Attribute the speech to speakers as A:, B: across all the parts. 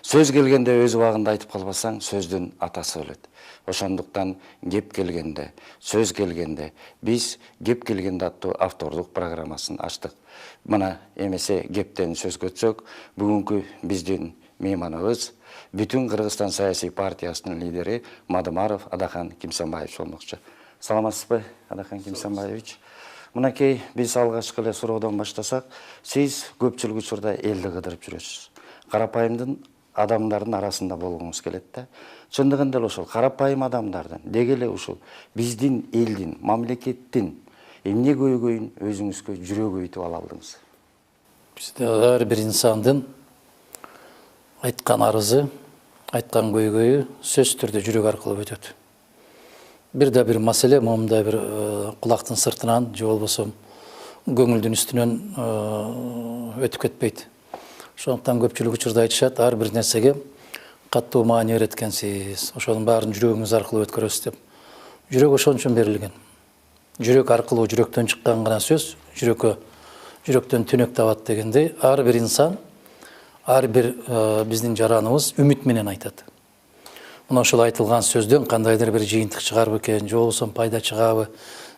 A: Сөз келгенде өз убагында айтып калбасаң, сөздүн атасы өлөт. Ошондуктан кеп келгенде, сөз келгенде, биз кеп келгенде аттуу автордук программасын ачтык. Мына эмесе кептен сөз өтсөк, бүгүнкү биздин мейманыбыз бүтүн Кыргызстан саясий партиясынын лидери Мадымаров Адахан Кимсанбаевич болмокчу. Саламатсызбы, Адахан Кимсанбаевич? Мынакей биз алгачкы эле суроодон баштасак, сиз көпчүлүк учурда элди кыдырып жүрөсүз. Карапайымдын адамдардын арасында болгуңуз келет да. Чындыгында ошол карапайым адамдардын, деги эле ушул биздин элдин, мамлекеттин эмне көйгөйүн өзүңүзгө жүрөгү өйтүп ала алдыңыз?
B: Бизде ар бир инсандын айткан арызы, айткан көйгөйү сөз түрдө жүрөк аркылуу өтөт. Бир да бир маселе момундай бир кулактын сыртынан же болбосо көңүлдүн үстүнөн өтүп кетпейт. Ошондуктан көпчүлүк учурда айтышат, ар бир нерсеге каттуу маани берет экенсиз, ошонун баарын жүрөгүңүз аркылуу өткөрөсүз деп. Жүрөк ошон үчүн берилген. Жүрөк аркылуу жүрөктөн чыккан гана сөз жүрөктөн түнөк табат дегендей, ар бир инсан, ар бир биздин жараныбыз үмүт менен айтат. Мына ошол айтылган сөздөн кандайдыр бир жыйынтык чыгарбы экен, же болбосо пайда чыгабы,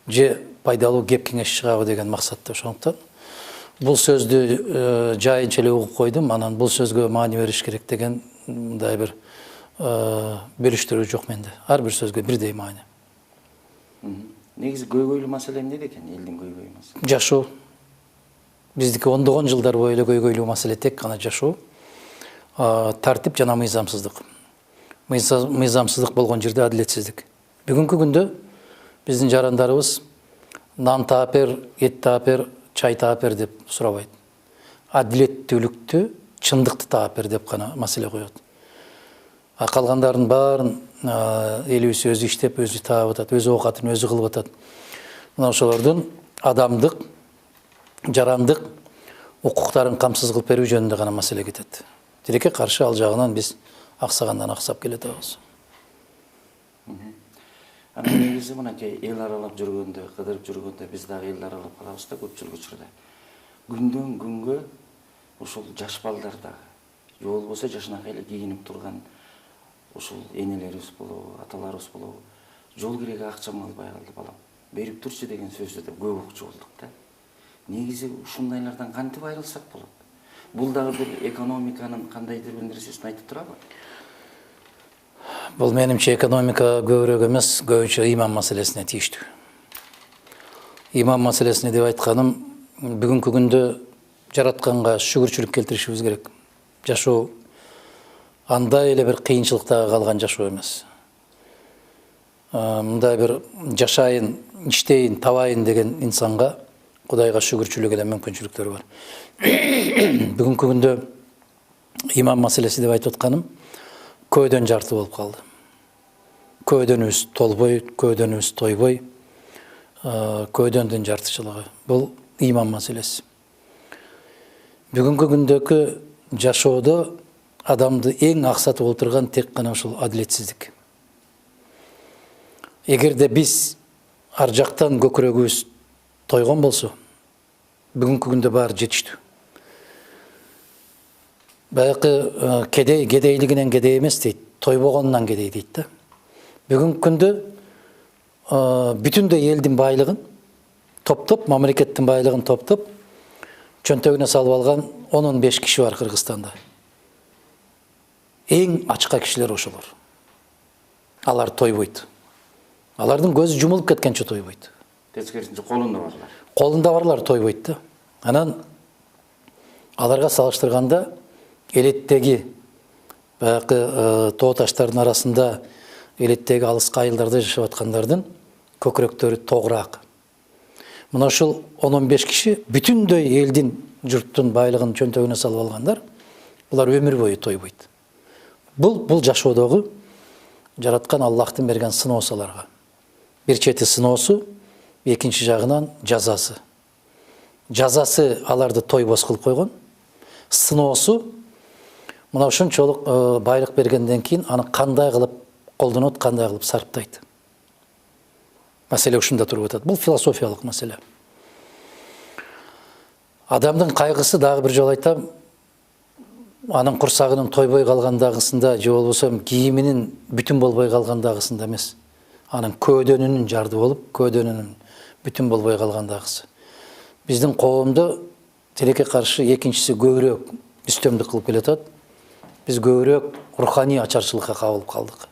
B: же пайдалуу кеп кеңеш чыгабы деген максатта. Ошондуктан бул сөздү жайынча эле угуп койдум, анан бул сөзгө маани бериш керек деген мындай бир бөлүштүрүү жок менде. Ар бир сөзгө бирдей маани.
A: Негизи көйгөйлүү маселе эмне экен, элдин көйгөйү маселе?
B: Жашоо. Биздики ондогон жылдар бою эле көйгөйлүү маселе тек гана жашоо, тартип жана мыйзамсыздык. Мыйзамсыздык болгон жерде адилетсиздик. Бүгүнкү күндө биздин жарандарыбыз нан таап бер, эт таап бер, чай таап бер деп сурабайт. Адилеттүүлүктү, чындыкты таап бер деп гана маселе коет. Калгандардын баарын элибиз өзү иштеп, өзү таап атат, өз оокатын өзү кылып атат. Мына ошолордун адамдык, жарандык укуктарын камсыз кылып берүү жөнүндө гана маселе кетет. Тилекке каршы ал жагынан биз аксагандан аксап келатабыз.
A: Анан негизи мынакей эл аралап жүргөндө, кыдырып жүргөндө биз дагы эл аралап калабыз да көпчүлүк учурда. Күндөн күнгө ушул жаш балдар дагы, же болбосо жашынакай эле кийинип турган ушул энелерибиз болобу, аталарыбыз болобу, жол киреге акчам албай калды балам, берип турчу деген сөздү да көп укчу болдук да. Негизи ушундайлардан кантип айрылсак болот? Бул дагы бир экономиканын кандайдыр бир нерсесин айтып турабы?
B: Бул менимче экономика көбүрөөк эмес, көбүнчө иман маселесине тийиштүү. Иман маселесине деп айтканым, бүгүнкү күндө жаратканга шүгүрчүлүк келтиришибиз керек. Жашоо андай эле бир кыйынчылыкта калган жашоо эмес. Мындай бир жашайын, иштейин, табайын деген инсанга Кудайга шүгүрчүлүк эле мүмкүнчүлүктөрү бар. Бүгүнкү күндө иман маселеси деп айтып атканым көөдөн жарты болуп калды. Көөдөнүбүз толбой, көөдөнүбүз тойбой, көөдөндүн жартычылыгы. Бул иман маселеси. Бүгүнкү күндөгү жашоодо адамды эң аксатып отурган тек гана ушул адилетсиздик. Эгерде биз ар жактан көкүрөгүбүз тойгон болсо, бүгүнкү күндө баары жетиштүү. Баягы кедейлигинен кедей эмес дейт, тойбогонунан кедей дейт да. Бүгүнкү күндө бүтүндөй элдин байлыгын топтоп, мамлекеттин байлыгын топтоп, чөнтөгүнө салып алган 10-15 киши бар Кыргызстанда. Эң ачка кишилер ошолор. Алар тойбойт. Алардын көзү жумулуп кеткенче тойбойт.
A: Тескерисинче колунда барлар.
B: Колунда барлар тойбойт да. Анан аларга салыштырганда элеттеги баягы тоо таштардын арасында элеттеги алыс кайылдарда жашап аткандардын көкүрөктөрү тогураак. Мына ушул 10-15 киши бүтүндөй элдин, журттун байлыгын чөнтөгүнө салып алгандар, булар өмүр бою тойбойт. Бул жашоодогу жараткан Аллахтын берген сыноосу аларга. Бир чети сыноосу, экинчи жагынан жазасы. Жазасы аларды тойбос кылып койгон. Сыноосу мына ушунчолук байлык бергенден кийин аны кандай кылып колдонот, кандай кылып сарптайт. Маселе ушунда туруп атат. Бул философиялык маселе. Адамдын кайгысы, дагы бир жолу айтам, анын курсагынын тойбой калгандагысында же болбосо кийиминин бүтүн болбой калгандагысында эмес. Анын көөдөнүнүн жарды болуп, көөдөнүнүн бүтүн болбой калгандагысы. Биздин коомдо тилекке каршы экинчиси көбүрөөк үстөмдүк кылып келатат. Биз көбүрөөк руханий ачарчылыкка кабылып калдык.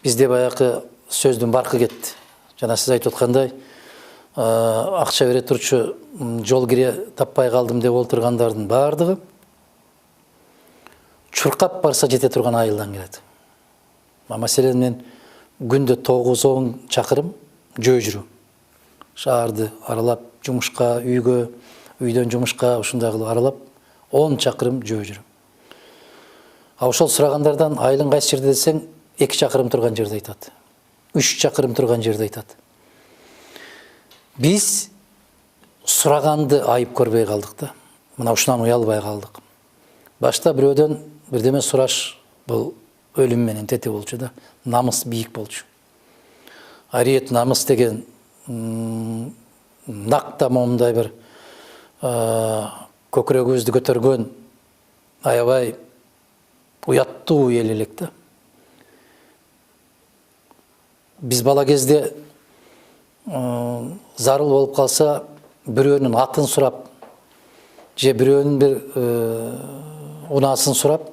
B: Бизде баягы сөздүн баркы кетти. Жана сиз айтып аткандай, акча бере турчу жол кире таппай калдым деп олтургандардын баардыгы чуркап барса жете турган айылдан келет. Маселен мен күндө 9-10 чакырым жөө жүрөм. Шаарды аралап, жумушка, үйгө, үйдөн жумушка ушундай кылып аралап 10 чакырым жөө жүрөм. Ошол сурагандардан айылың кайсы жерде десең, 2 чакырым турган жерди айтат. 3 чакырым турган жерди айтат. Биз сураганды айып көрбөй калдык да. Мына ушунан уялбай калдык. Башта бирөөдөн бирдеме сураш бул өлүм менен тети болчу да. Намыс бийик болчу. Ариет намыс деген накта момундай бир көкүрөгүбүздү көтөргөн аябай уяттуу эл элек да. Биз бала кезде зарыл болуп калса, бирөөнүн атын сурап, же бирөөнүн бир унаасын сурап,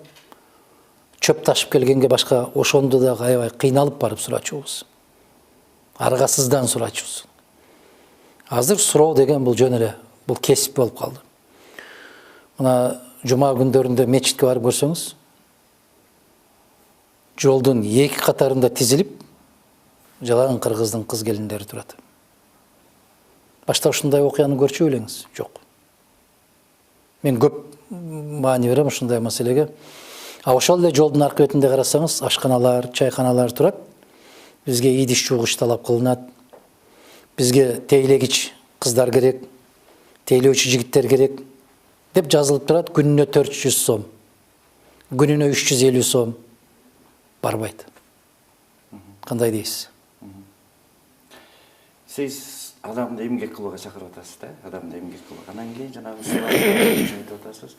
B: чөп ташып келгенге башка ошондо да аябай кыйналып барып сурачубуз. Аргасыздан сурачубуз. Азыр суроо деген бул жөн эле, бул кесип болуп калды. Мына жума күндөрүндө мечитке барып көрсөңүз, жолдун 2 катарында тизилип, жалаң кыргыздын кыз келиндери турат. Башта ушундай окуяны көрчү элеңиз? Жок. Мен көп маани берем ушундай маселеге. Ошол эле жолдун аркы бетинде карасаңыз, ашканалар, чайканалар турат. Бизге идиш жуугуч талап кылынат. Бизге тейлегич кыздар керек, тейлөөчү жигиттер керек деп жазылып турат. Күнүнө 400 сом, күнүнө 350 сом барбайт. Кандай дейсиз?
A: Сиз адамды эмгек кылууга чакырып атасыз да, адамды эмгек кылууга. Анан кийин жанагы айтып атасыз.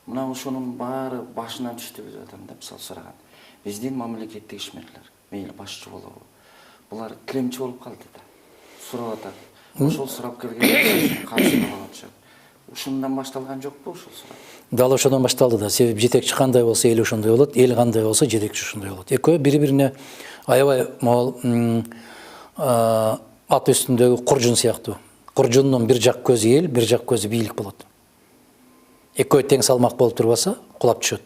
A: Мына ушунун баары башынан түштү деп атам да, мисалы сураган. Биздин мамлекеттик ишмерлер, мейли башчы болобу, булар киремчи болуп калды да. Сурап атат. Ошол сурап келгенде каршы болот. Ушундан башталган жокпу ушул сурап?
B: Дал ошондон башталды да. Себеби жетекчи кандай болсо эл ошондой болот, эл кандай болсо жетекчи ошондой болот. Экөө бири-бирине аябай могул ат үстүндөгү куржун сыяктуу. Куржундун бир жак көзү эл, бир жак көзү бийлик болот. Экөө тең салмак болуп турбаса, кулап түшөт.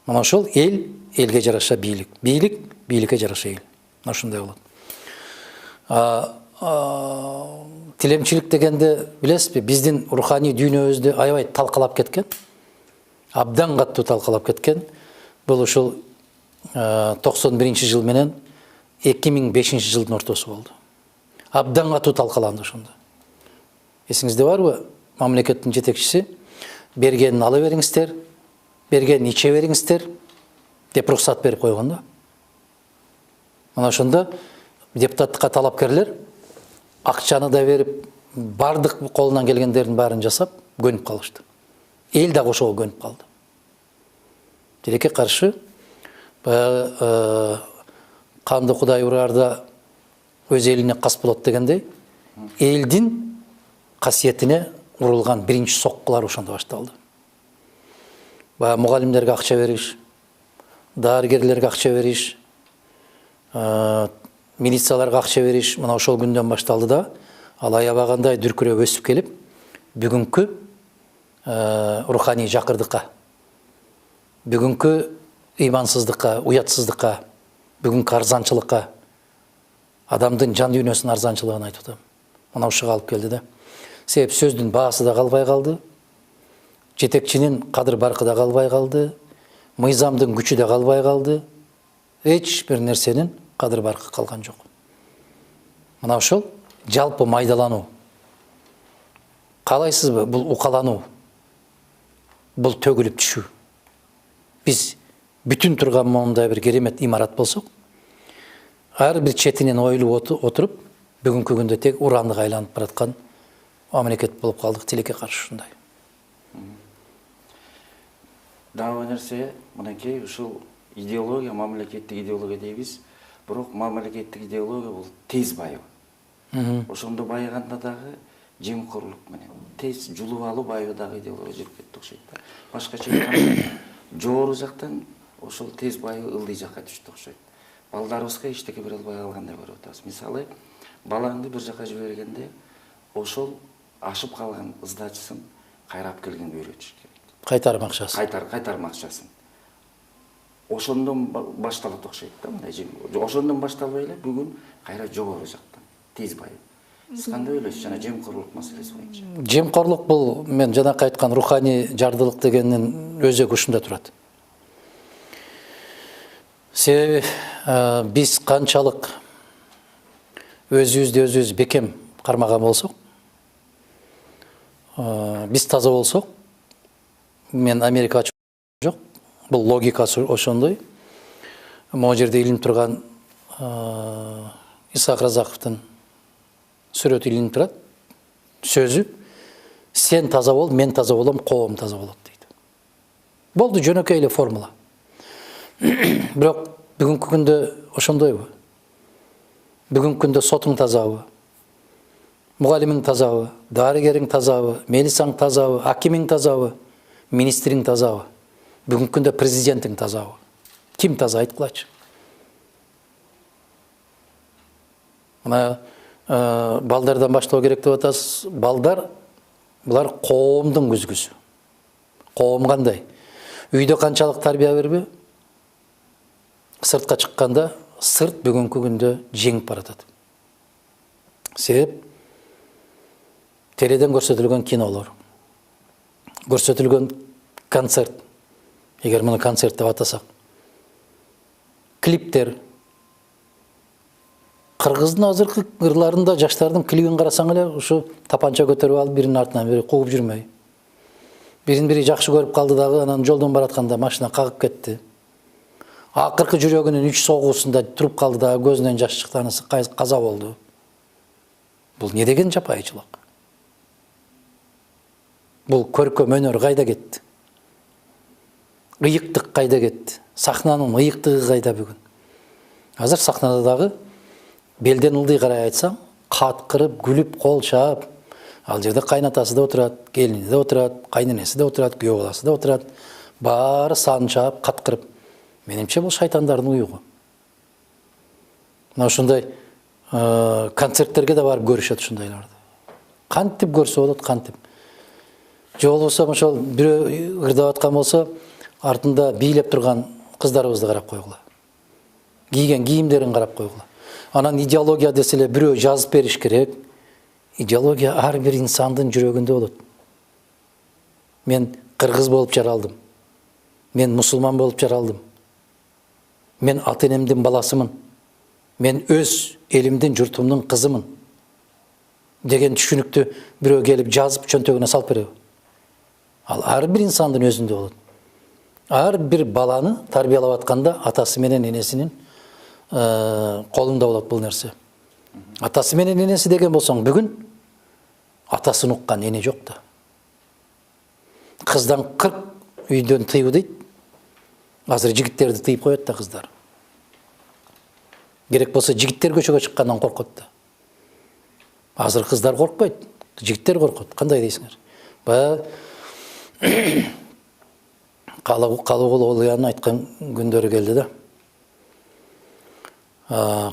B: Мына ошол эл, элге жараша бийлик, бийлик, бийликке жараша эл. Мына ушундай болот. Тилемчилик дегенде билесизби, биздин руханий дүйнөбүздү аябай талкалап кеткен. Абдан катуу талкалап кеткен. Бул ушул 91-жыл менен 2005-жылдын ортосу болду. Абдан катуу талкаланды ошондо. Эсиңизде барбы? Мамлекеттин жетекчиси бергенин ала бериңиздер, бергенин иче бериңиздер деп уруксат берип койгон да. Мына ошондо депутаттыкка талапкерлер акчаны да берип, бардык колунан келгендердин баарын жасап, көнүп калышты. Эл да ошого көнүп калды. Тилекке каршы канды Кудай ураарда өз элине кас болот дегендей, элдин касиетине урулган биринчи соккулар ошондо башталды. Мугалимдерге акча бериш, дарыгерлерге акча бериш, милицияларга акча бериш, мына ошол күндөн башталды да, ал аябагандай дүркүрөп өсүп келип, бүгүнкү руханий жакырдыкка, бүгүнкү ыймансыздыкка, уятсыздыкка, бүгүнкү арзанчылыкка, адамдын жан дүйнөсүнүн арзанчылыгын айтып атам. Мына ушуга алып келди да. Себеп сөздүн баасы да калбай калды, жетекчинин кадыр баркы да калбай калды, мыйзамдын күчү да калбай калды, эч бир нерсенин кадыр баркы калган жок. Мына ошол жалпы майдалануу. Каалайсызбы, бул укалануу, бул төгүлүп түшүү. Биз бүтүн турган момундай бир керемет имарат болсок, ар бир четинен оюлуп отуруп, бүгүнкү күндө тек урандык айланып бараткан мамлекет болуп калдык, тилекке каршы ушундай.
A: Дагы бир нерсе, мынакей ушул идеология, мамлекеттик идеология дейбиз. Бирок мамлекеттик идеология бул тез байып. Ошондо байыганда дагы жемкорлук менен тез жулуп алуу байыбы дагы идеология жүрүп кетти окшойт да. Башкача айтканда, жогору жактан ошол тез байыбы ылдый жакка түштү окшойт. Балдарыбызга эчтеке бере албай калгандай көрүп атабыз. Мисалы, балаңды бир жака жибергенде ошол ашып калган ыздачысын кайрап келгенге үйрөтүш керек.
B: Кайтарым акчасы.
A: Кайтарма акчасын. Ошондон башталат окшойт да, мындай жем. Ошондон башталбай эле бүгүн кайра жогору жактан тез байып. Сиз кандай ойлойсуз жана жемкорлук маселеси боюнча?
B: Жемкорлук бул мен жанакы айткан руханий жардылык дегендин өзөгү ушунда турат. Себеби биз канчалык өзүбүздү өзүбүз бекем кармаган болсок, биз таза болсок, мен Америка жок, бул логикасы ошондой. Могу жерде илинип турган Исаак Разаковдун сүрөтү илинип турат. Сөзү: сен таза бол, мен таза болом, коом таза болот дейт. Болду, жөнөкөй эле формула. Бирок бүгүнкү күндө ошондойбу? Бүгүнкү күндө сотуң тазабы? Мугалимиң тазабы? Дарыгериң тазабы? Милисаң тазабы? Акимиң тазабы? Министриң тазабы? Бүгүнкү күндө президентиң тазабы? Ким таза, айткылачы? Мына балдардан баштоо керек деп атасыз. Балдар булар коомдун күзгүсү. Коом кандай? Үйдө канчалык тарбия берби? Сыртка чыкканда сырт бүгүнкү күндө жеңип баратат. Себеп теледен көрсөтүлгөн кинолор, көрсөтүлгөн концерт, эгер муну концерт деп атасак, клиптер. Кыргыздын азыркы ырларында жаштардын клибин карасаң эле ушу тапанча көтөрүп алып биринин артынан бири кууп жүрмөй. Бирин бири жакшы көрүп калды дагы, анан жолдон баратканда машина кагып кетти. Акыркы жүрөгүнүн 3 согуусунда туруп калды дагы, көзүнөн жаш чыкты, анысы каза болду. Бул не деген жапайычылык? Бул көркөм өнөр кайда кетти? Ыйыктык кайда кетти? Сахнанын ыйыктыгы кайда бүгүн? Азыр сахнада дагы белден ылдый карай айтсаң, каткырып, күлүп, кол чаап, ал жерде кайнатасы да отурат, келини да отурат, кайненеси да отурат, күйөө баласы да отурат. Баары сан чаап, каткырып. Менимче бул шайтандардын уюгу. Мына ушундай концерттерге да барып көрүшөт ушундайларды. Кантип көрсө болот, кантип. Же болбосо ошол бирөө ырдап аткан болсо, артында бийлеп турган кыздарыбызды карап койгула. Кийген кийимдерин карап койгула. Анан идеология деселе бирөө жазып бериш керек. Идеология ар бир инсандын жүрөгүндө болот. Мен кыргыз болуп жаралдым. Мен мусулман болуп жаралдым. Мен ата-энемдин баласымын. Мен өз элимдин, журтумдун кызымын деген түшүнүктү бирөө келип жазып чөнтөгүнө салып береби? Ал ар бир инсандын өзүндө болот. Ар бир баланы тарбиялап атканда атасы менен энесинин колунда болот бул нерсе. Атасы менен энеси деген болсоң, бүгүн атасын уккан эне жок да. Кыздан 40 үйдөн тыйбы дейт. Азыр жигиттерди тыйып коет да кыздар. Керек болсо жигиттер көчөгө чыккандан коркот да. Азыр кыздар коркпойт, жигиттер коркот. Кандай дейсиңер? Баягы Калыгул Олуянын айткан күндөрү келди да.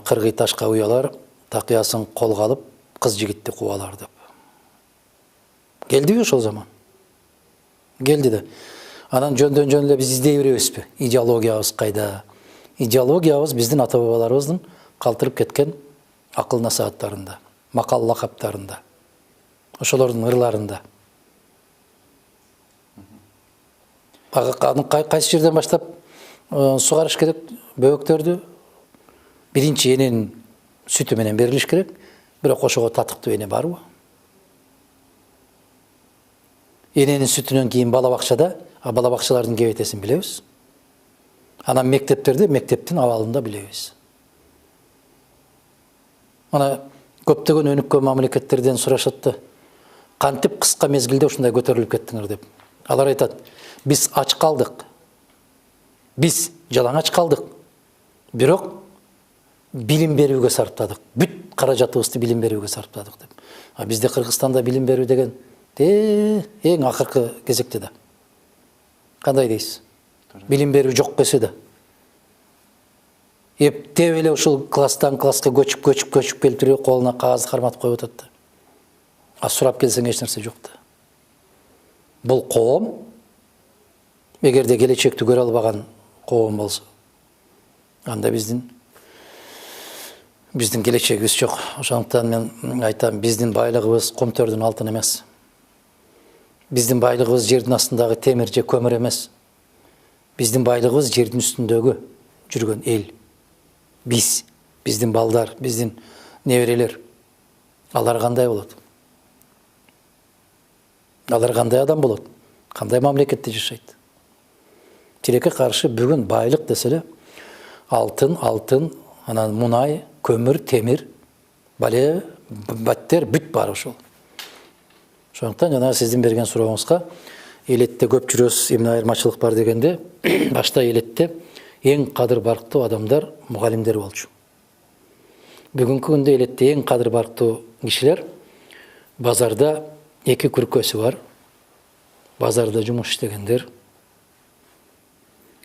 B: Кыргый ташка уялар, такыясын колго алып, кыз жигитти кубалар деп. Келдиби ошол заман? Келди да. Анан жөндөн жөн эле биз издей беребизби? Идеологиябыз кайда? Идеологиябыз биздин ата-бабаларыбыздын калтырып кеткен акыл насааттарында, макал лакаптарында, ошолордун ырларында. Кайсы жерден баштап сугарыш керек? Бөбөктөрдү биринчи эненин сүтү менен берилиш керек. Бирок ошого татыктуу эне барбы? Эненин сүтүнөн кийин бала бакчада, бала бакчалардын кебетесин билебиз. Анан мектептерде, мектептин абалында билебиз. Ана көптөгөн өнүккөн мамлекеттерден сурашат да, кантип кыска мезгилде ушундай көтөрүлүп кеттиңер деп. Алар айтат: биз ач калдык, Биз жалаңач калдык. Бирок билим берүүгө сарптадык. Бүт каражатыбызды билим берүүгө сарптадык деп. А бизде Кыргызстанда билим берүү деген эң акыркы кезекте да. Кандай дейсиз? Билим берүү жок десе да. Эптеп эле ушул класстан класска көчүп келип туруп колуна кагазды карматып коюп атат да. А сурап келсең эч нерсе жок да. Бул коом эгерде келечекти көрө албаган коом болсо, анда биздин келечегибиз жок. Ошондуктан мен айтам, биздин байлыгыбыз комтөрдүн алтын эмес. Биздин байлыгыбыз жердин астындагы темир же көмүр эмес. Биздин байлыгыбыз жердин үстүндөгү жүргөн эл. Биздин балдар, биздин неберелер. Алар кандай болот? Алар кандай адам болот? Кандай мамлекетте жашайт? Тилекке каршы бүгүн байлык деселе алтын, анан мунай, көмүр, темир, бале, баттер бүт бар ошол. Ошондуктан жана сиздин берген сурооңузга элетте көп жүрөбүз, эмне айырмачылык бар дегенде, башта элетте эң кадыр барктуу адамдар мугалимдер болчу. Бүгүнкү күндө элетте эң кадыр барктуу кишилер базарда эки күркөсү бар. Базарда жумуш иштегендер.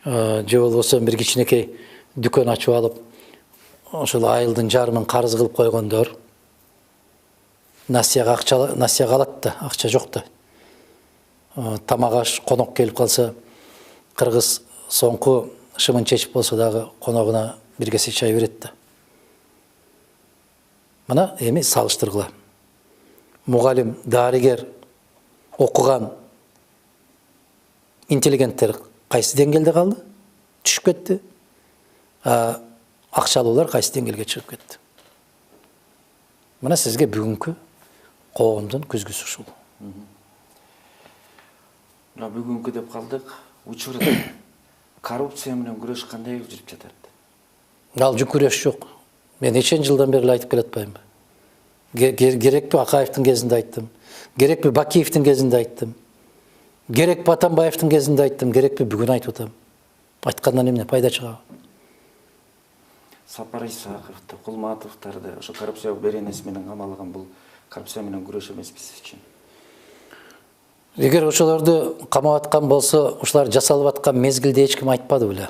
B: Же болбосо бир кичинекей дүкөн ачып алып, ошол айылдын жарымын карыз кылып койгондор. Насияга алат да, акча жок да. Тамак аш конок келип калса, кыргыз соңку шымын чечип болсо дагы коногуна бир кесе чай берет да. Мына эми салыштыргыла. Мугалим, дарыгер, окуган интеллигенттер кайсы деңгээлде калды? Түшүп кетти. Акчалуулар кайсы деңгээлге чыгып кетти? Мына сизге бүгүнкү коомдун күзгүсү ушул.
A: Мына бүгүнкү деп калдык. Учурда коррупция менен күрөш кандай жүрүп жатат?
B: Ал күрөш жок. Мен нечен жылдан бери айтып келатпаймынбы? Керекпи Акаевдин кезинде айттым. Керекпи Бакиевдин кезинде айттым. Керекпи Атамбаевдин кезинде айттым. Керекпи бүгүн айтып атам. Айткандан эмне пайда чыгабы?
A: Сапар Исаковду, Кулматовдарды ошо коррупция беренеси менен камалган, бул коррупция менен күрөш эмес биз үчүн.
B: Эгер ошолорду камап аткан болсо, ушулар жасалып аткан мезгилде эч ким айтпады беле.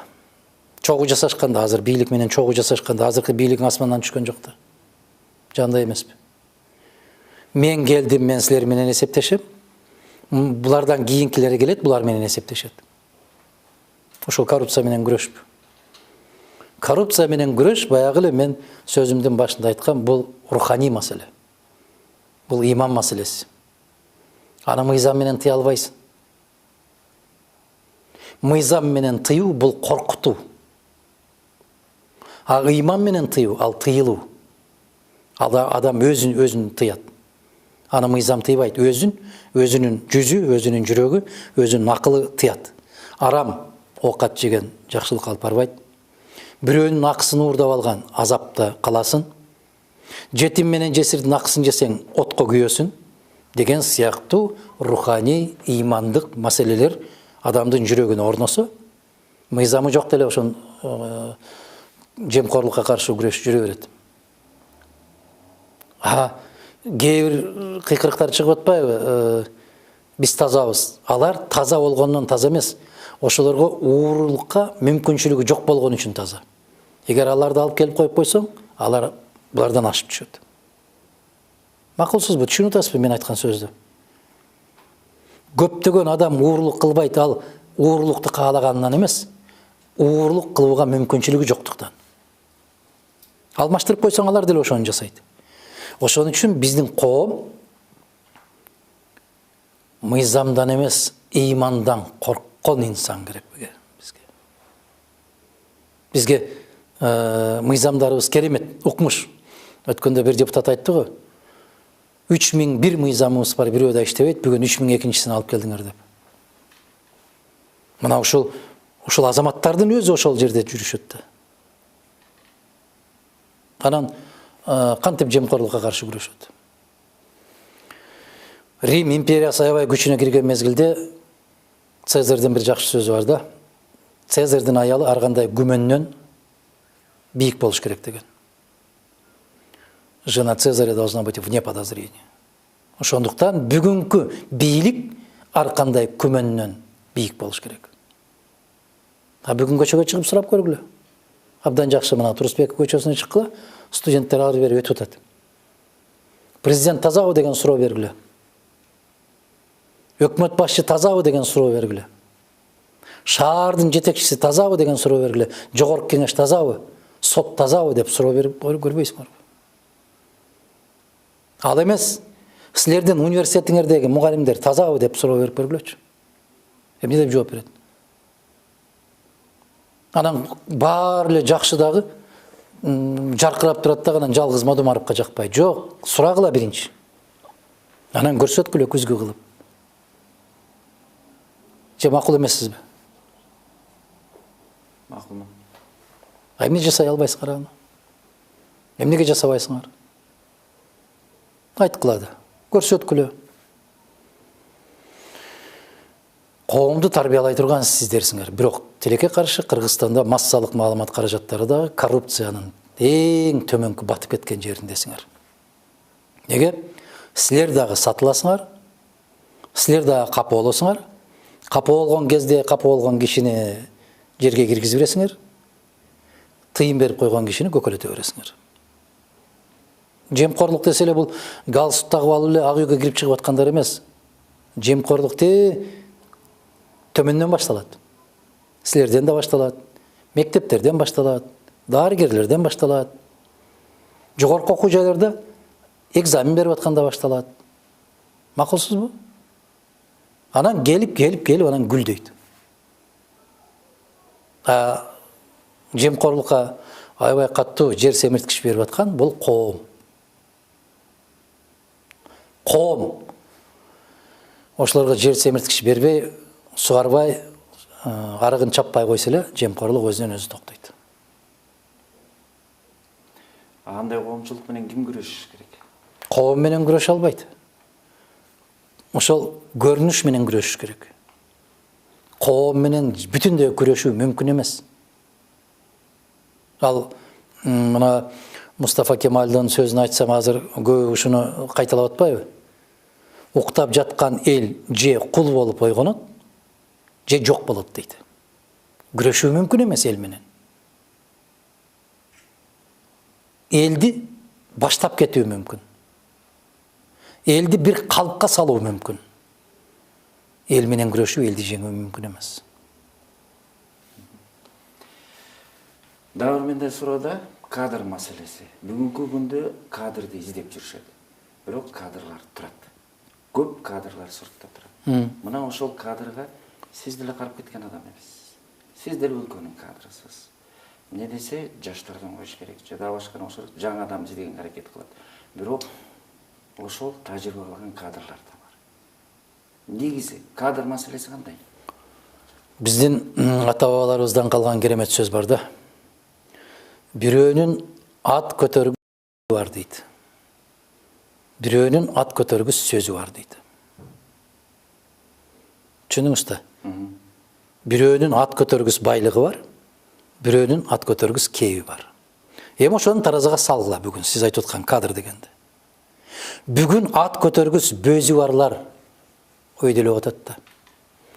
B: Чогуу жасашканда, азыр бийлик менен чогуу жасашканда, азыркы бийлик асмандан түшкөн жок да. Жандай эмеспи? Мен келдим, мен силер менен эсептешем. Булардан кийинкилери келет, булар менен эсептешет. Ошол коррупция менен күрөшпү. Коррупция менен күрөш, баягы эле мен сөзүмдүн башында айткан, бул руханий маселе. Бул иман маселеси. Аны мыйзам менен тыя албайсың. Мыйзам менен тыюу бул коркутуу. А иман менен тыюу ал тыйылуу. Адам өзүн тыят. Аны мыйзам тыйбайт. Өзүнүн жүзү, өзүнүн жүрөгү, өзүнүн акылы тыят. Арам оокат жеген жакшылык алып барбайт. Бирөөнүн акысын уурдап алган азапта каласың. Жетим менен жесирдин акысын жесең отко күйөсүң деген сыяктуу руханий, имандык маселелер адамдын жүрөгүнө орносо, мыйзамы жок деле ошон жемкорлукка каршы күрөш жүрө берет. Кээ бир кыйкырыктар чыгып атпайбы? Биз тазабыз. Алар таза болгондон таза эмес. Ошолорго уурулукка мүмкүнчүлүгү жок болгон үчүн таза. Эгер аларды алып келип коюп койсоң, алар булардан ашып түшөт. Макулсузбу? Түшүнүп атасызбы мен айткан сөздү? Көптөгөн адам уурулук кылбайт, ал уурулукту каалаганынан эмес, уурулук кылууга мүмкүнчүлүгү жоктуктан. Алмаштырып койсоң, алар деле ошону жасайт. Ошон үчүн биздин коом мыйзамдан эмес, имандан корккон инсан керек бизге. Мыйзамдарыбыз керемет, укмуш. Өткөндө бир депутат айтты го, 3001 мыйзамыбыз бар, бирөө да иштебейт, бүгүн 3002-син алып келдиңер деп. Мына ушул азаматтардын өзү ошол жерде жүрүшөт да. Анан кантип жемкорлукка каршы күрөшөт? Рим империясы аябай күчүнө кирген мезгилде Цезарьдын бир жакшы сөзү бар да. Цезарьдын аялы ар кандай күмөндөн бийик болуш керек деген. Жена Цезаря должна быть вне подозрения. Ошондуктан бүгүнкү бийлик ар кандай күмөндөн бийик болуш керек. А бүгүн көчөгө чыгып сурап көргүлө. Абдан жакшы, мына Турусбек көчөсүнө чыккыла, студенттер ары бери өтүп атат. Президент тазабы деген суроо бергиле. Өкмөт башчы тазабы деген суроо бергиле. Шаардын жетекчиси тазабы деген суроо бергиле. Жогорку кеңеш тазабы, сот тазабы деп суроо берип көрбөйсүңөр. Ал эмес, силердин университетиңердеги мугалимдер тазабы деп суроо берип көргүлөчү. Эмне деп жооп берет? Анан баары эле жакшы дагы жаркырап турат да, анан жалгыз Мадумаровго жакпай. Жок, сурагыла биринчи. Анан көрсөткүлө күзгү кылып. Же макул эмессизби?
A: Макулмун.
B: Эмне жасай албайсыңар аны? Эмнеге жасабайсыңар? Айткыла да, көрсөткүлө. Коомду тарбиялай турган сиздерсиңер. Бирок тилекке каршы Кыргызстанда массалык маалымат каражаттары дагы коррупциянын эң төмөнкү батып кеткен жериндесиңер. Неге? Силер дагы сатыласыңар, силер дагы капы болосуңар. Капы болгон кезде капы болгон кишини жерге киргизип бересиңер. Тыйым берип койгон кишини көкөлөтө бересиңер. Жемкорлук десе эле бул галстук тагып алып эле ак үйгө кирип чыгып аткандар эмес. Жемкорлук төмөндөн башталат. Силерден да башталат, мектептерден башталат, дарыгерлерден башталат. Жогорку окуу жайларда экзамен берип атканда башталат. Макулсузбу? Анан келип анан гүлдөйт. Жемкорлукка аябай каттуу жер семирткич берип аткан бул коом. Коом ошолорго жер семирткич бербей, сугарбай, арыгын чаппай койсо эле жемкорлук өзүнөн өзү токтойт.
A: Андай коомчулук менен ким күрөшүш керек?
B: Коом менен күрөшө албайт. Ошол көрүнүш менен күрөшүш керек. Коом менен бүтүндөй күрөшүү мүмкүн эмес. Ал мына Мустафа Кемалдын сөзүн айтсам азыр көбү ушуну кайталап атпайбы? Уктап жаткан эл же кул болуп ойгонот, же жок болот дейт. Күрөшүү мүмкүн эмес эл менен. Элди баштап кетүү мүмкүн. Элди бир калпка салуу мүмкүн. Эл менен күрөшүү элди жеңүү мүмкүн эмес.
A: Дагы менде суроодо кадр маселеси. Бүгүнкү күндө кадрды издеп жүрүшөт. Бирок кадрлар турат. Көп кадрлар сыртта турат. Мына ошол кадрга сиз деле карап кеткен адам эмессиз. Сиз деле өлкөнүн кадрысыз. Эмне десе жаштардан коюш керек, жада башканы ошол жаңы адам издегенге аракет кылат. Бирок ошол тажрыйба алган кадрлар да бар. Негизи кадр маселеси кандай?
B: Биздин ата-бабаларыбыздан калган керемет сөз бар да. Бирөөнүн ат көтөргүсү бар дейт. Бирөөнүн ат көтөргүс сөзү бар дейт. Түшүндүңүз да? Бирөөнүн ат көтөргүс байлыгы бар, бирөөнүн ат көтөргүс кээби бар. Эми ошону таразыга салгыла бүгүн сиз айтып аткан кадр дегенде. Бүгүн ат көтөргүс бөзү барлар өйдөлөп атат да.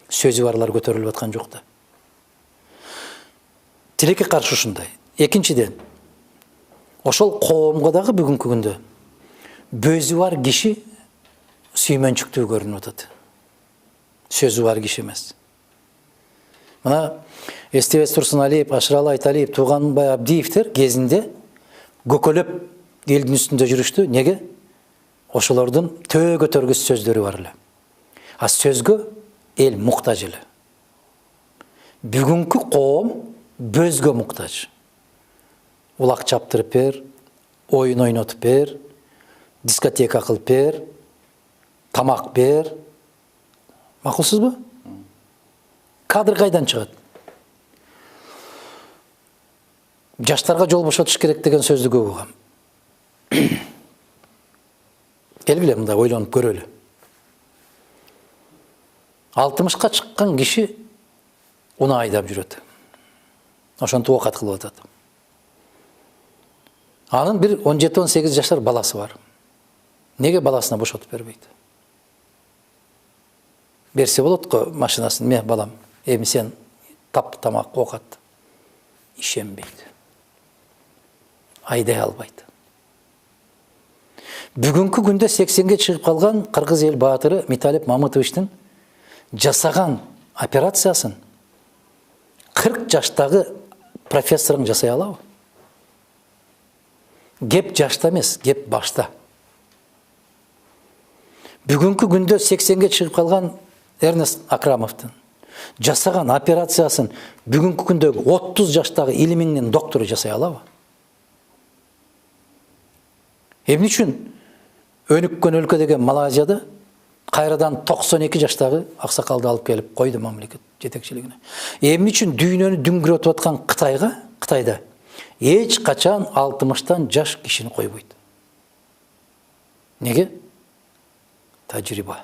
B: Сөзү барлар көтөрүлүп аткан жок да. Тилекке каршы ушундай. Экинчиден, ошол коомго дагы бүгүнкү күндө бөзү бар киши сүймөнчүктүү көрүнүп атат. Сөзү бар киши эмес. Мына Эстебес Турсуналиев, Ашыралы Айталиев, Тууганбай Абдиевтер кезинде көкөлөп элдин үстүндө жүрүштү. Неге? Ошолордун төө көтөргүс сөздөрү бар эле. А сөзгө эл муктаж эле. Бүгүнкү коом бөзгө муктаж. Улак чаптырып бер, оюн ойнотуп бер, дискотека кылып бер, тамак бер. Макулсузбу? Кадр кайдан чыгат? Жаштарга жол бошотуш керек деген сөздү көп угам. Келгиле мындай ойлонуп көрөлү. 60ка чыккан киши уну айдап жүрөт. ошентип оокат кылып атат. Анын бир 17-18 жашар баласы бар. Неге баласына бошотуп бербейт? Берсе болот го машинасын, ме балам, эми сен тап тамак оокат. Ишенбейт. Айдай албайт. Бүгүнкү күндө 80ге чыгып калган кыргыз эл баатыры Металип Мамытовичтин жасаган операциясын 40 жаштагы профессорың жасай алабы? Геп жашта эмес, геп башта. Бүгүнкү күндө 80ге чыгып калган Эрнест Акрамовдун жасаган операциясын бүгүнкү күндө 30 жаштагы илимиңдин доктору жасай алабы? Эмне үчүн өнүккөн өлкө деген Малайзияда кайрадан 92 жаштагы аксакалды алып келип койду мамлекет жетекчилигине? Эмне үчүн дүйнөнү дүңгүрөтүп аткан Кытайда эч качан 60тан жаш кишини койбойт? Неге? Тажрыйба.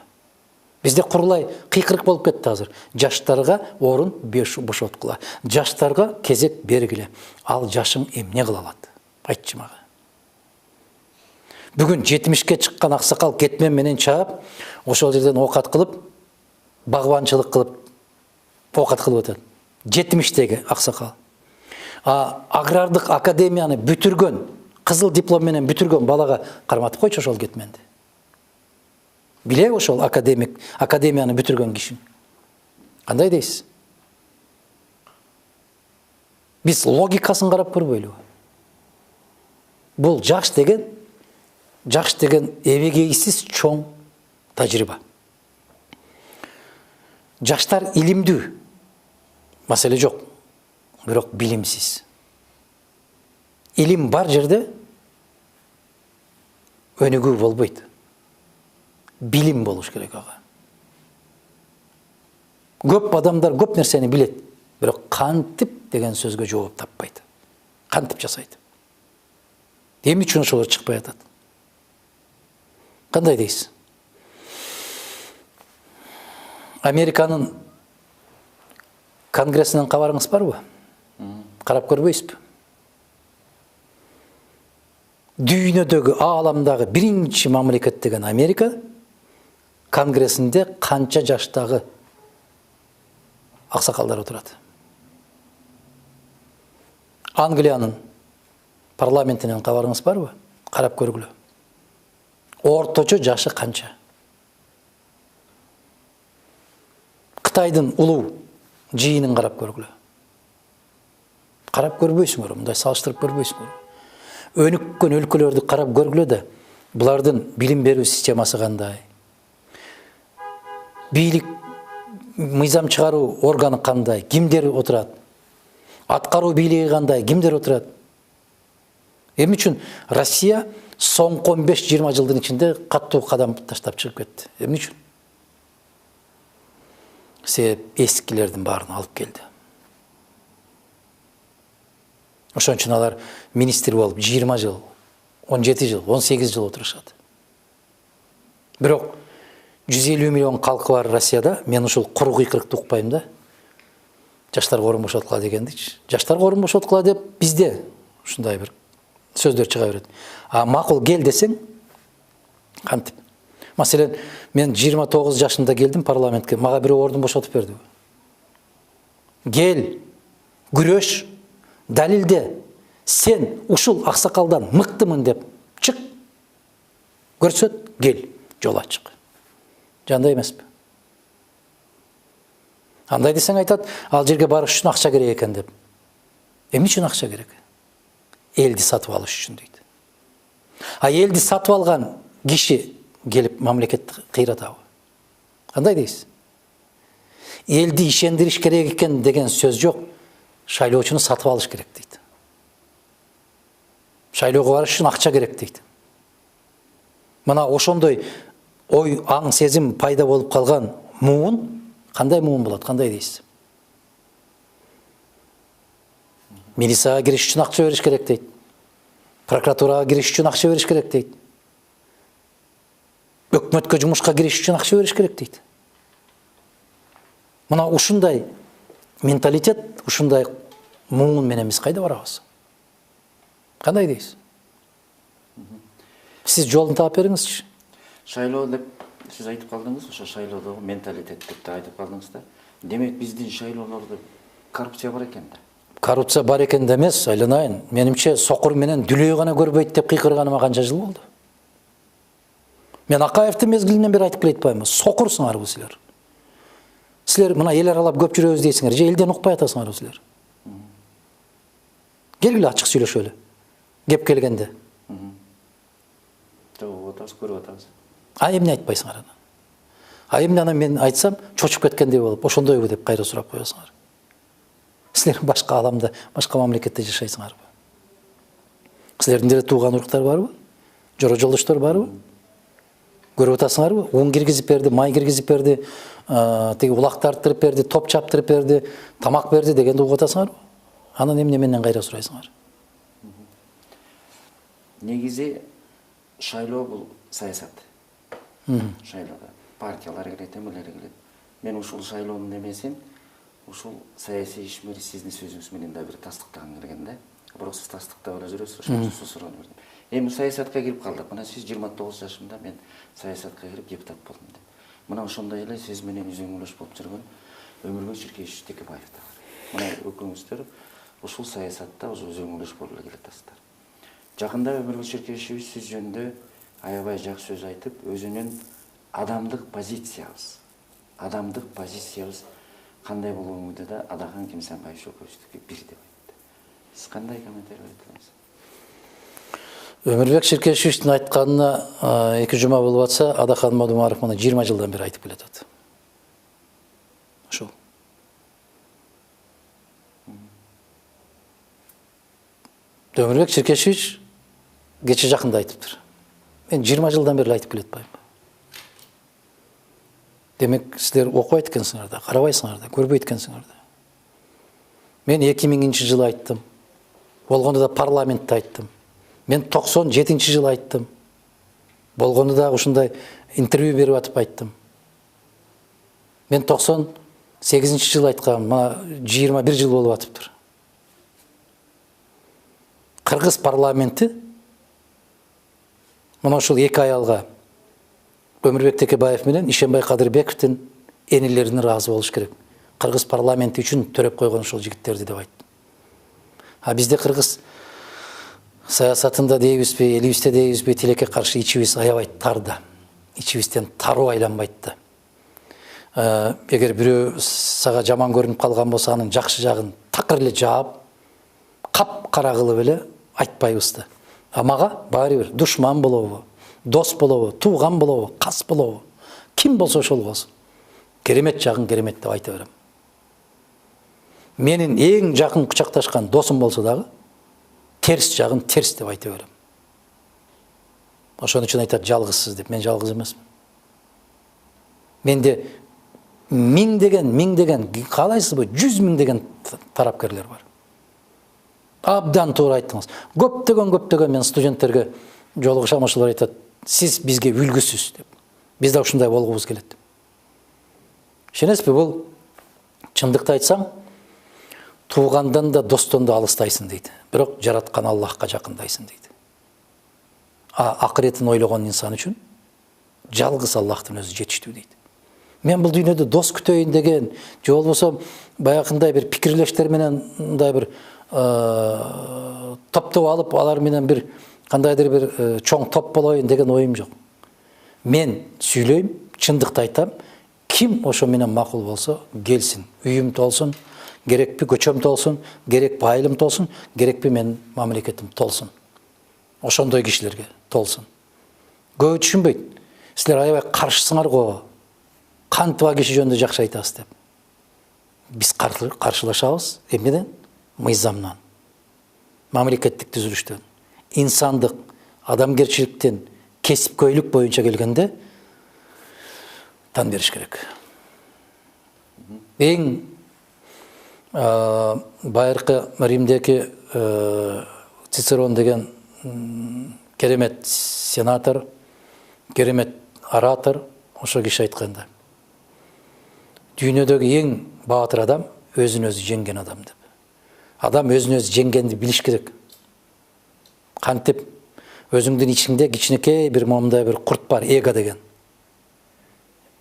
B: Бизде курулай кыйкырык болуп кетти азыр. Жаштарга орун бошоткула. Жаштарга кезек бергиле. Ал жашың эмне кыла алат? Айтчы мага. Бүгүн 70ке чыккан аксакал кетмен менен чаап, ошол жерден оокат кылып, багбанчылык кылып, оокат кылып атат. 70теги аксакал. Агрардык академияны бүтүргөн, кызыл диплом менен бүтүргөн балага карматып койчу ошол кетменди. Биле ошол академияны бүтүргөн киши. Кандай дейсиз? Биз логикасын карап көрбөйлүбү? Бул жаш деген эбегейсиз чоң тажрыйба. Жаштар илимдүү, маселе жок, бирок билимсиз. Илим бар жерде өнүгүү болбойт. Билим болуш керек ага. Көп адамдар көп нерсени билет, бирок кантип деген сөзгө жооп таппайт. Кантип жасайт? Эмне үчүн ошолор чыкпай атат? Кандай дейсиз? Американын конгрессинен кабарыңыз барбы? Карап көрбөйсүзбү? Дүйнөдөгү, ааламдагы биринчи мамлекет деген Америка конгрессинде канча жаштагы аксакалдар отурат? Англиянын парламентинен кабарыңыз барбы? Карап көргүлө. Орточо жашы канча? Кытайдын улуу жыйынын карап көргүлө. Карап көрбөйсүңөр, мындай салыштырып көрбөйсүңөр. Өнүккөн өлкөлөрдү карап көргүлө да, булардын билим берүү системасы кандай? Бийлик мыйзам чыгаруу органы кандай? Кимдер отурат? Аткаруу бийлиги кандай? Кимдер отурат? Эмне үчүн Россия соңку 15-20 жылдын ичинде каттуу кадам таштап чыгып кетти? Эмне үчүн? Себеп эскилердин баарын алып келди. Ошон үчүн алар министр болуп 20 жыл, 17 жыл, 18 жыл отурушат. Бирок 150 миллион калкы бар Россияда мен ушул куру кыйкырыкты укпайм да. Жаштарга орун бошотула дегендичи. Жаштарга орун бошоткула деп бизде ушундай бир сөздөр чыга берет. Макул кел десең, кантип? Маселен, мен 29 жашында келдим парламентке, мага бирөө ордун бошотуп берди. Кел, күрөш, далилде, сен ушул аксакалдан мыктымын деп чык. Көрсөт, кел, жол ачык. Жандай эмеспи? Андай десең айтат, ал жерге барыш үчүн акча керек экен деп. Эмне үчүн акча керек? Элди сатып алыш үчүн дейт. Элди сатып алган киши келип мамлекетти кыйратабы? Кандай дейсиз? Элди ишендириш керек экен деген сөз жок. Шайлоочуну сатып алыш керек дейт. Шайлоого барыш үчүн акча керек дейт. Мына ошондой ой, аң, сезим пайда болуп калган муун кандай муун болот? Кандай дейсиз? Милицияга кириш үчүн акча бериш керек дейт. Прокуратурага кириш үчүн акча бериш керек дейт. Өкмөткө жумушка кириш үчүн акча бериш керек дейт. Мына ушундай менталитет, ушундай Мұңын менен біз қайда барабыз? Қандай дейсіз? Сіз жолын таап беріңізші.
A: Шайлоо деп сіз айтып қалдыңыз, ошо шайлоодогу менталитет деп те айтып қалдыңыз да. Демек биздин шайлоолордо коррупция бар экен да.
B: Коррупция бар екен демес, айланайын. Менимче соқыр менен дүлей ғана көрбөйт деп қиқырғаныма қанша жыл болды. Мен Акаевті мезгілінен бері айтып келетпаймын. Соқырсыңар бұл сілер. Сілер мына ел аралап көп жүрөбүз дейсіңер, же елден ұқпай атасыңар сілер. Келгіле ачык сүйлөшөлү. Кеп келгенде.
A: Отабыз, көрүп атабыз.
B: Эмне айтпайсыңар ана. Эмне ана мен айтсам, чочуп кеткендей болуп, ошондойбу деп кайра сурап коесуңар. Силер башка аламда, башка мамлекетте жашайсыңарбы? Силердин деле тууган уруктар барбы? Жора жолдоштор барбы? Көрүп атасыңарбы? Un киргизип берди, май киргизип берди, тиги улак тарттырып берди, топ чаптырып берди, тамак берди дегенди угуп атасыңарбы? Анан эмне менден кайра сурайсыңар?
A: Негизи шайлоо бул саясат. Шайлоодо партиялар келет, эмелер келет. Мен ушул шайлоонун эмесин ушул саясий ишмери сиздин сөзүңүз менен да бир тастыктагым келген да. Бирок сиз тастыктап эле жүрөсүз, ошондо суроону бердим. Эми саясатка кирип калдык. Мына сиз 29 жашымда мен саясатка кирип депутат болдум деп. Мына ошондой эле сиз менен үзөңүлөш болуп жүргөн Өмүрбек Ширкешевич Текебаев да бар. Мына экөөңүздөр ушул саясатта үзөңүлөш болуп эле келатасыздар. Жакында Өмүрбек Ширкешевич сиз жөнүндө аябай жакшы сөз айтып, өзүнүн адамдык позициябыз кандай болуңду да Адахан Кимсанбаев Шөкөбүздүкү бир деп айтты. Сиз кандай комментарий айтасыз?
B: Өмүрбек Ширкешевичтин айтканына 2 жума болуп атса, Адахан Мадумаров мына 20 жылдан бери айтып келатат. Ошол. Өмүрбек Ширкешевич кече жакында айтыптыр. Мен 20 жылдан бери айтып келетпайм. Демек, силер окубайт экенсиңер да, карабайсыңар да, көрбөйт экенсиңер да. Мен 2000 жылы айттым. Болгондо да парламентте айттым. Мен 97 жылы айттым. Болгондо да ушундай интервью берип атып айттым. Мен 98 жылы айткам, мына 21 жыл болуп атыптыр. Кыргыз парламенти мына ушул 2 аялга Өмүрбек Текебаев менен Ишенбай Кадырбековдин энилерин ыраазы болуш керек. Кыргыз парламенти үчүн төрөп койгон ушул жигиттерди деп айттым. А бизде кыргыз саясатында дейбизби, элибизде дейбизби, тилекке каршы ичибиз аябай тарда. Ичибизден таруу айланбайт да. Эгер бирөө сага жаман көрүнүп калган болсо, анын жакшы жагын такыр эле жаап, кап-кара кылып эле айтпайбыз да. А мага баары бир душман болобу, дос болобу, тууган болобу, кас болобу, ким болсо ошол болсун. Керемет жагын керемет деп айта берем. Менин эң жакын кучакташкан досум болсо дагы, терс жагын терс деп айта берем. Ошон үчүн айтат жалгызсыз деп. Мен жалгыз эмесмин. Менде миңдеген, каалайсызбы, 100 миңдеген тарапкерлер бар. Абдан туура айттыңыз. Көптөгөн мен студенттерге жолугушам, ошолор айтат, сиз бизге үлгүсүз деп. Биз да ушундай болгубуз келет. Ишенесизби, бул чындыкты айтсаң, туугандан да достон да алыстайсың дейт. Бирок жараткан Аллахка жакындайсың дейт. Акыретін ойлогон инсан үчүн жалгыз Аллахтын өзү жетиштүү дейт. Мен бул дүйнөдө дос күтөйүн деген, же болбосо баягындай бир пикирлештер менен мындай бир топтоп алып, алар менен бир кандайдыр бир чоң топ болоюн деген оюм жок. Мен сүйлөйм, чындыкты айтам. Ким ошо менен макул болсо, келсин, үйүм толсун, керекпи көчөм толсун, керекпи айылым толсун, керекпи менин мамлекетим толсун. Ошондой кишилерге толсун. Көбү түшүнбөйт. Силер аябай каршысыңар го. Кантип киши жөнүндө жакшы айтасыз деп. Биз каршылашабыз. Эмнеден? Мыйзамдан. Мамлекеттик түзүлүштөн. Инсандык, адамгерчиликтен, кесипкөйлүк боюнча келгенде тан бериш керек. Эң байыркы Римдеки Цицерон деген керемет сенатор, керемет оратор, ошо киши айтканда, дүйнөдөгү эң баатыр адам өзүн өзү жеңген адам деп. Адам өзүн өзү жеңгенди билиш керек. Кантип өзүңдүн ичиңде кичинекей бир момундай бир курт бар, эго деген.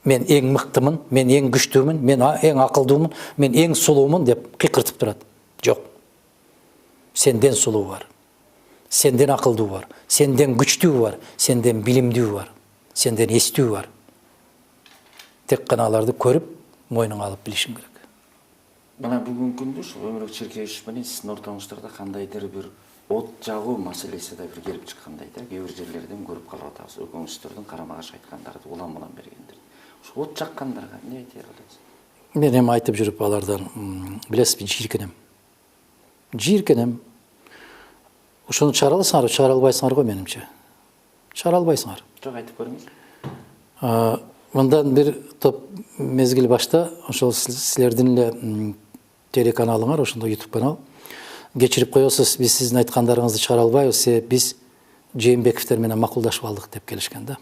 B: Мен эң мыктымын, мен эң күчтүүмүн, мен эң акылдуумун, мен эң сулуумун деп кыйкыртып турат. Жок. Сенден сулуу бар. Сенден акылдуу бар. Сенден күчтүү бар. Сенден билимдүү бар. Сенден эстүү бар. Тек гана аларды көрүп, мойнуңа алып билишиң керек.
A: Мына бүгүнкү күндө ушул Өмүрөк Черкеевич менен сиздин ортоңуздарда кандайдыр бир от жагуу маселеси да бир келип чыккандай да. Кээ бир жерлерден көрүп калып атабыз. Экөөңүздөрдүн карама каршы айткандарды улам бергендер. Ушул от жаккандарга эмне айтер аласыз?
B: Мен эми айтып жүрүп алардан билесизби, жийиркенем. Жийиркенем. Ошону чыгара аласыңарбы, чыгара албайсыңар го менимче. Чыгара албайсыңар.
A: Жок, айтып көрүңүз.
B: Мындан бир топ мезгил башта ошол силердин эле телеканалыңар, ошондо YouTube канал кечирип коесуз, биз сиздин айткандарыңызды чыгара албайбыз, биз Жээнбековдер менен макулдашып алдык деп келишкен да.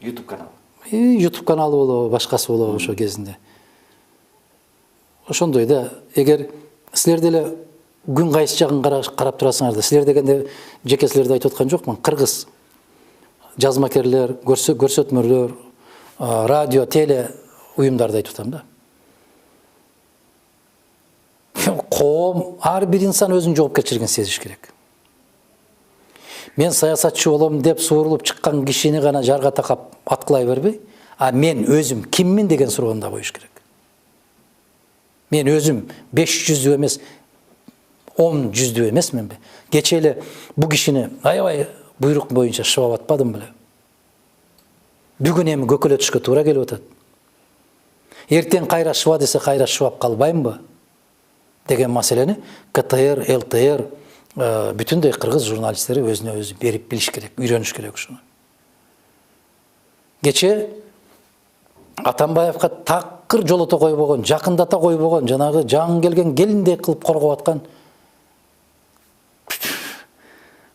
A: YouTube каналы.
B: YouTube каналы болобу, башкасы болобу ошо кезинде. Ошондой да, эгер силер деле күн кайсы жагын карап турасыңар да, силер дегенде жеке силерди айтып аткан жокмун. Кыргыз жазмакерлер, көрсөтмөлөр, радио, теле уюмдарды айтып атам да. Коом, ар бир инсан өзүнүн жоопкерчилигин сезиш керек. Мен саясатчы болом деп суурулуп чыккан кишини гана жарга такап аткылай бербей, мен өзүм киммин деген суроону да коюш керек. Мен өзүм 500 эмес, 10 жүздүү эмесминби? Кече эле бу кишини аябай буйрук боюнча шыбап атпадым беле. Бүгүн эми көкөлө түшкө туура келип атат. Эртең кайра шыба десе кайра шыбап калбаймынбы? Деген маселени КТР, ЛТР, бүтүндөй кыргыз журналисттери өзүнө өзү берип билиш керек, үйрөнүш керек ушуну. Кече Атамбаевка такыр жолото койбогон, жакындата койбогон, жанагы жаңы келген келиндей кылып коргоп аткан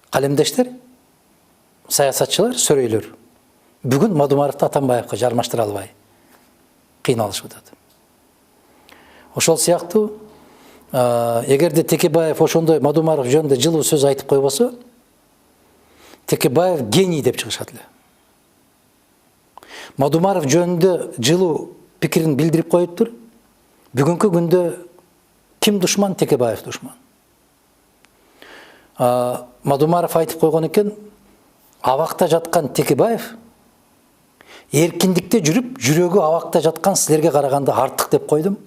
B: калемдештер, саясатчылар, сөрөйлөр бүгүн Мадумаровду Атамбаевка жармаштыра албай кыйналышып атат. Ошол сыяктуу, эгерде Текебаев ошондой Мадумаров жөнүндө жылуу сөз айтып койбосо, Текебаев гений деп чыгышат эле. Мадумаров жөнүндө жылуу пикирин билдирип коюптур. Бүгүнкү күндө ким душман? Текебаев душман. Мадумаров айтып койгон экен, абакта жаткан Текебаев эркиндикте жүрүп, жүрөгү абакта жаткан силерге караганда артык деп койдум.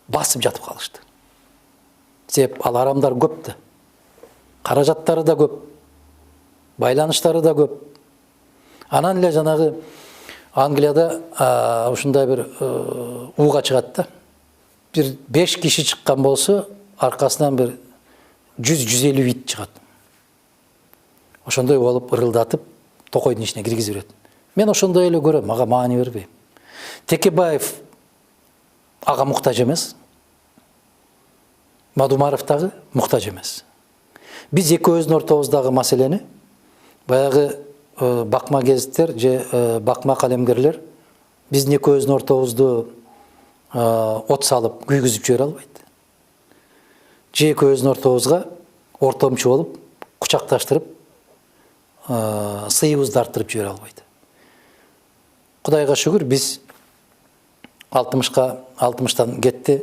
B: Басып жатып калышты. Себеп ал арамдар көп да. Каражаттары да көп. Байланыштары да көп. Анан эле жанагы Англияда ушундай бир ууга чыгат да. Бир 5 киши чыккан болсо, аркасынан бир 100-150 ит чыгат. Ошондой болуп ырылдатып, токойдун ичине киргизип берет. Мен ошондой эле көрөм, ага маани бербейм. Текебаев ага муктаж эмес. Мадумаров дагы муктаж эмес. Биз экөөбүздүн ортобуздагы маселени баягы бакма гезиттер же бакма калемгерлер биздин экөөбүздүн ортобузду от салып күйгүзүп жибере албайт. Же экөөбүздүн ортобузга ортомчу болуп, кучакташтырып, сыйыбызды арттырып жибере албайт. Кудайга шүгүр, биз 60-тан кетти.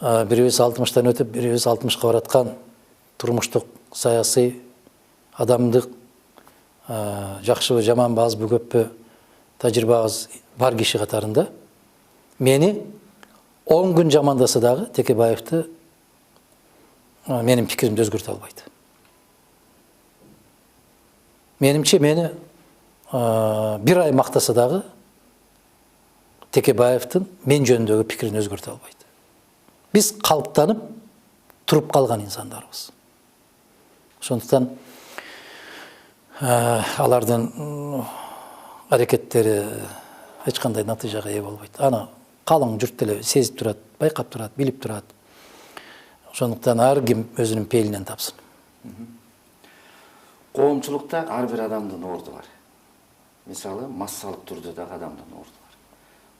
B: Бирибиз 60-тан өтүп, бирибиз 60-ка бараткан турмуштук, саясий, адамдык, жакшыбы, жаманбы, азбы, көппү тажрыйбабыз бар киши катарында. Мени 10 күн жамандаса дагы Текебаевди менин пикиримди өзгөртө албайт. Менимче мени 1 ай мактаса дагы Текебаевдин мен жөнүндөгү пикирин өзгөртө албайт. Биз калыптанып туруп калган инсандарбыз. Ошондуктан алардын аракеттери эч кандай натыйжага ээ болбойт. Аны калың журт деле сезип турат, байкап турат, билип турат. Ошондуктан ар ким өзүнүн пейилинен тапсын.
A: Коомчулукта ар бир адамдын орду бар. Мисалы, массалык түрдө дагы адамдын орду бар.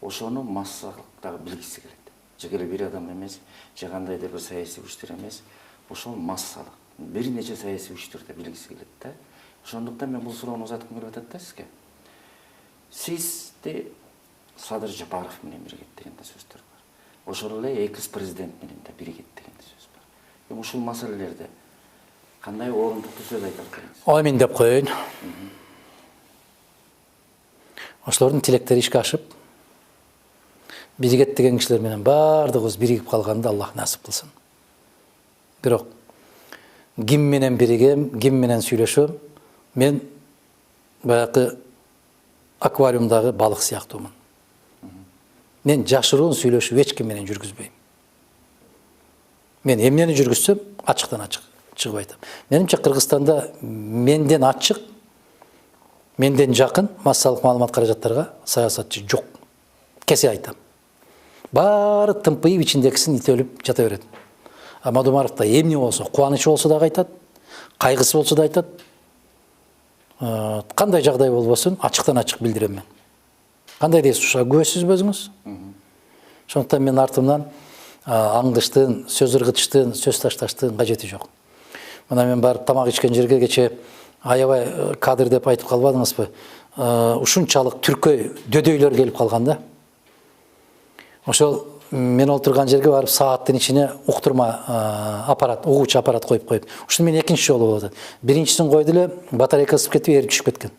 A: Ошону массалык дагы билгиси келет. жеке бир адам эмес, же кандайдыр бир саясий күчтөр эмес, ошол массалык бир нече саясий күчтөрдө билгиси келет да. Ошондуктан мен бул суроону узаткым келип атат да сизге. Сизди Садыр Жапаров менен биригет деген да сөздөр бар. Ошол эле экс-президент менен да биригет деген да сөз бар. Ушул маселелерде кандай орундуктуу сөз айта аласыз?
B: Амин деп коеюн. Ошолордун тилектери ишке ашып, биригет деген кишилер менен бардыгыбыз биригип калганды Аллах насип кылсын. Бирок ким менен биригем, ким менен сүйлөшөм, мен баягы аквариумдагы балык сыяктуумун. Мен жашыруун сүйлөшүп эч ким менен жүргүзбөйм. Мен эмнени жүргүзсөм, ачыктан ачык чыгып айтам. Менимче Кыргызстанда менден ачык, менден жакын массалык маалымат каражаттарга саясатчы жок. Кесе айтам. Баары тымпыйып ичиндегисин итөлүп жата берет. Мадумаровда эмне болсо, кубанычы болсо да айтат, кайгысы болсо да айтат. Кандай жагдай болбосун, ачыктан ачык билдирем мен. Кандай дейсиз, уша күбөсүз өзүңүз? Ошондуктан мен артымдан аңдыштын, сөз ыргытыштын, сөз ташташтын кажети жок. Мына мен барып тамак ичкен жерге кече аябай кадр деп айтып калбадыңызбы? Ушунчалык түркөй дөдөйлөр келип калган да. Ошол мен отурган жерге барып сааттын ичине уктурма аппарат, угуучу аппарат коюп. Ушуну мен экинчи жолу болуп атат. Биринчисин койду эле, батарейка ысып кетип, эрип түшүп кеткен.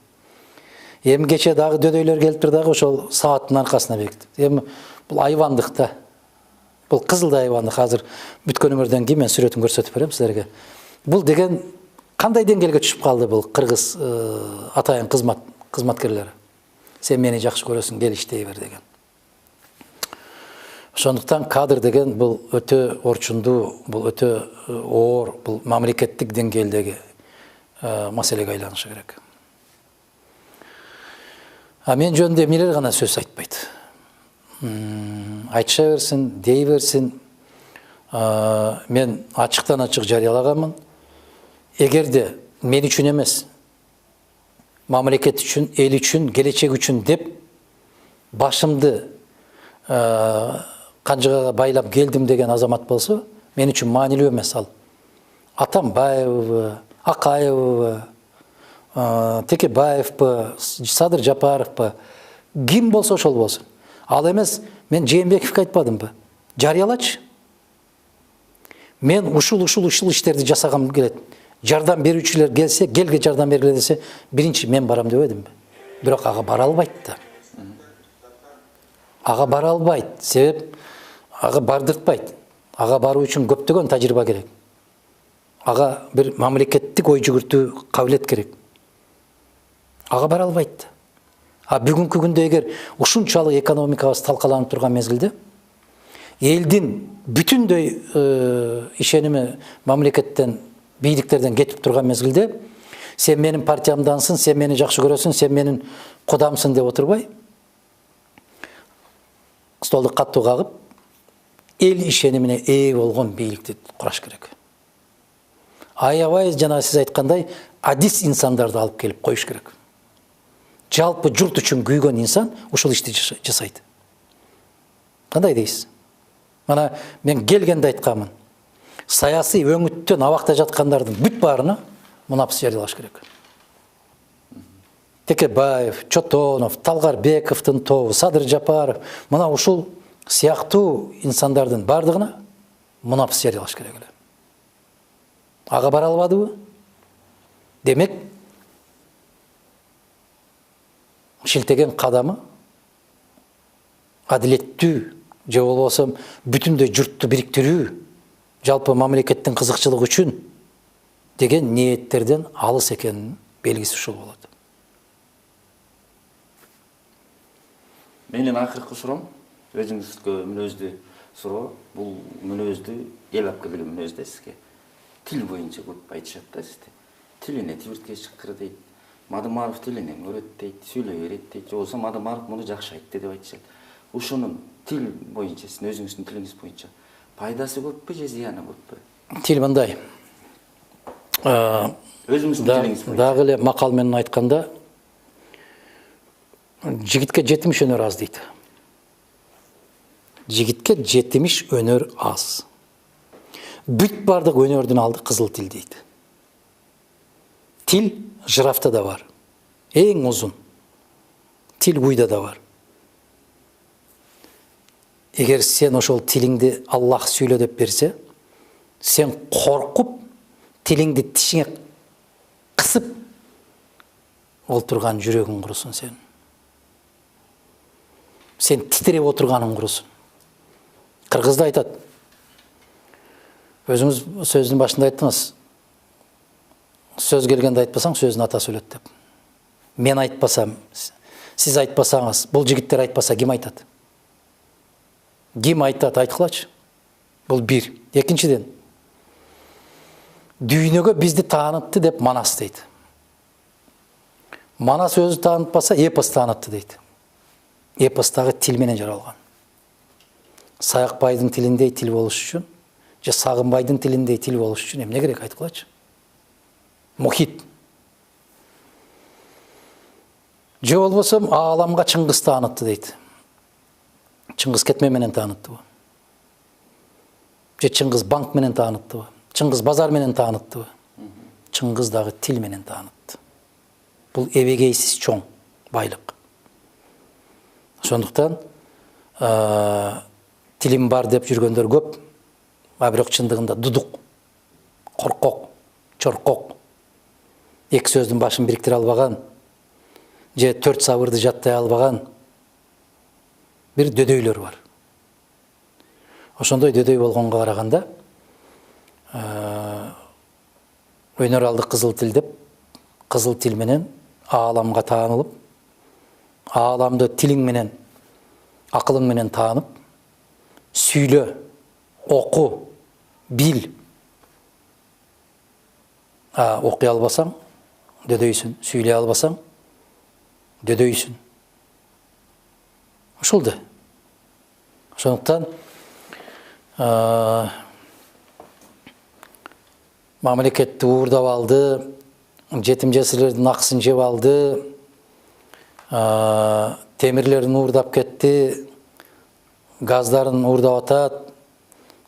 B: Эми кече дагы дөдөйлөр келиптир дагы ошол сааттын аркасына бекитип. Эми бул айвандык да. Бул кызылда айвандык. Азыр бүткөнүңөрдөн кийин мен сүрөтүн көрсөтүп берем силерге. Бул деген кандай деңгээлге түшүп калды бул кыргыз атайын кызматкерлери. Сен мени жакшы көрөсүң, кел иштей бер деген. Ошондуктан кадр деген бул өтө орчундуу, бул өтө оор, бул мамлекеттик деңгээлдеги маселеге айланышы керек. Мен жөнүндө эмнелер гана сөз айтпайт. Айтыша берсин, дей берсин. Мен ачыктан ачык жарыялаганмын. Эгерде мен үчүн эмес, мамлекет үчүн, эл үчүн, келечек үчүн деп башымды канжыгага байлап келдим деген азамат болсо, мен үчүн маанилүү эмес ал. Атамбаев, Акаев, Текебаев, Садыр Жапаров, ким болсо ошол болсун. Ал эмес, мен Жээнбековго айтпадымбы? Жарыялачы. Мен ушул иштерди жасагам келет. Жардам берүүчүлөр келсе, келге жардам бергиле десе, биринчи мен барам дебедимби? Бирок ага бара албайт да. Ага бара албайт. Себеп ага бардыртпайт. Ага баруу үчүн көптөгөн тажрыйба керек. Ага бир мамлекеттик ой жүгүртүү кабилет керек. Ага бара албайт. Бүгүнкү күндө эгер ушунчалык экономикабыз талкаланып турган мезгилде, элдин бүтүндөй ишеними мамлекеттен, бийликтерден кетип турган мезгилде, сен менин партиямдансың, сен мени жакшы көрөсүң, сен менин кудамсың деп отурбай, столду каттуу кагып, эл ишенимине ээ болгон бийликти кураш керек. Аябай жана сиз айткандай, адис инсандарды алып келип коюш керек. Жалпы журт үчүн күйгөн инсан ушул ишти жасайт. Кандай дейсиз? Мана мен келгенде айтканмын. Саясий өңүттөн абакта жаткандардын бүт баарына мунапс жарыялаш керек. Текебаев, Чотонов, Талгарбековдун тобу, Садыр Жапаров, мына ушул сыяктуу инсандардын бардыгына мунапс жарыялаш керек эле. Ага бара албадыбы? Демек, шилтеген кадамы адилеттүү, же болбосо бүтүндөй журтту бириктирүү, жалпы мамлекеттин кызыкчылыгы үчүн деген ниеттерден алыс экенин белгиси ушул болот.
A: Менин акыркы суроом өзүңүзгө мүнөздүү суроо. Бул мүнөздүү эл алып келген мүнөз да сизге. Тил боюнча көп айтышат да сизди. Тилине тибирткеч чыккыр дейт. Мадымаров тилинен көрөт дейт, сүйлөй берет дейт. Же болбосо Мадымаров муну жакшы айтты деп айтышат. Ушунун тил боюнча, сиздин өзүңүздүн тилиңиз боюнча пайдасы көппү же зыяны көппү?
B: Тил мындай.
A: Өзүңүздүн тилиңиз боюнча.
B: Дагы эле макал менен айтканда, жигитке жетим ишенер аз дейт. жигитке жетимиш өнөр аз. Бүт бардык өнөрдүн алды кызыл тил дейт. Тил жирафта да бар. Эң узун. Тил куйда да бар. Эгер сен ошол тилиңди Аллах сүйлө деп берсе, сен коркуп, тилиңди тишиңе кысып олтурган жүрөгүң курусун сен. Сен титиреп отурганың курусун. Кыргызда айтат. Өзүңүз сөздүн башында айттыңыз. Сөз келгенде айтпасаң, сөзүн атасы өлөт деп. Мен айтпасам, сиз айтпасаңыз, бул жигиттер айтпаса ким айтат? Ким айтат, айткылачы. Бул бир. Экинчиден, дүйнөгө бизди таанытты деп Манас дейт. Манас өзү таанытпаса, эпос таанытты дейт. Эпостагы тил менен жаралган. Саякбайдын тилиндей тил болуш үчүн, же Сагынбайдын тилиндей тил болуш үчүн эмне керек, айткылачы. Мухит. Же болбосо ааламга Чыңгыз таанытты дейт. Чыңгыз кетме менен тааныттыбы? Же Чыңгыз банк менен тааныттыбы? Чыңгыз базар менен тааныттыбы? Чыңгыз дагы тил менен таанытты. Бул эбегейсиз чоң байлык. Ошондуктан тилим бар деп жүргөндөр көп, а бирок чындыгында дудук, коркок, чоркок, эки сөздүн башын бириктире албаган, же 4 сабырды жаттай албаган бир дөдөйлөр бар. Ошондой дөдөй болгонго караганда өнөр алды кызыл тил деп, кызыл тил менен ааламга таанылып, ааламды тилиң менен, акылың менен таанып, сүйлө, оку, бил. Окуй албасаң, дөдөйсүн, сүйлөй албасаң, дөдөйсүн. Ошол да. Ошондуктан мамлекетти уурдап алды, жетим жесирлердин акысын жеп алды, темирлерин уурдап кетти, газдарын уурдап атат,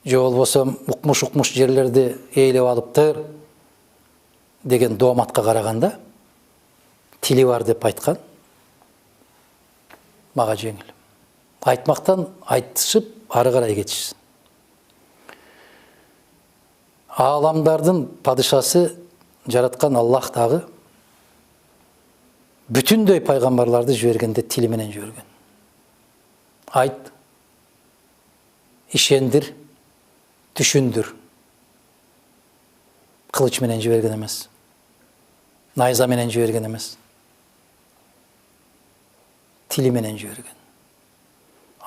B: же болбосо укмуш жерлерди ээлеп алыптыр деген дооматка караганда, тили бар деп айткан мага жеңил. Айтмактан айтышып, ары карай кетишсин. Ааламдардын падышасы жараткан Аллах дагы бүтүндөй пайгамбарларды жибергенде тили менен жиберген. Айт, ишендир, түшүндүр. Кылыч менен жиберген эмес. Найза менен жиберген эмес. Тили менен жиберген.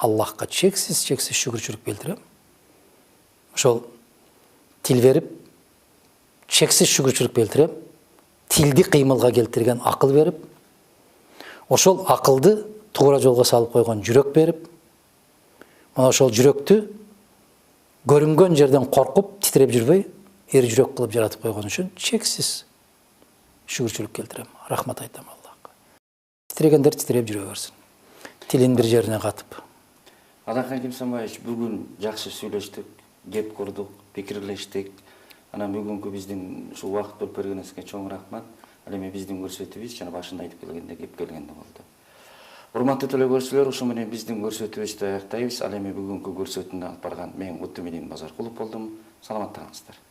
B: Аллахка чексиз шүгүрчүлүк билдирем. Ошол тил берип, чексиз шүгүрчүлүк билдирем. Тилди кыймылга келтирген акыл берип, ошол акылды туура жолго салып койгон жүрөк берип, мына ошол жүрөктү көрүнгөн жерден коркуп, титиреп жүрбөй, эр жүрөк кылып жаратып койгон үчүн чексиз шүгүрчүлүк келтирем. Рахмат айтам Аллахка. Титирегендер титиреп жүрө берсин. Тилин бир жерине катып.
A: Адахан Кимсанбаевич, бүгүн жакшы сүйлөштүк, кеп курдук, пикирлештик. Анан бүгүнкү биздин ушу убакыт бөлүп бергениңизге чоң рахмат. Ал эми биздин көрсөтүүбүз жана башында айтып келгенде кеп келгенде болду. Урматтуу телекөрүүчүлөр, ушу менен биздин көрсөтүүбүздү аяктайбыз. Ал эми бүгүнкү көрсөтүүнү алып барган мен Утумидин Базаркулов болдум. Саламатта калыңыздар.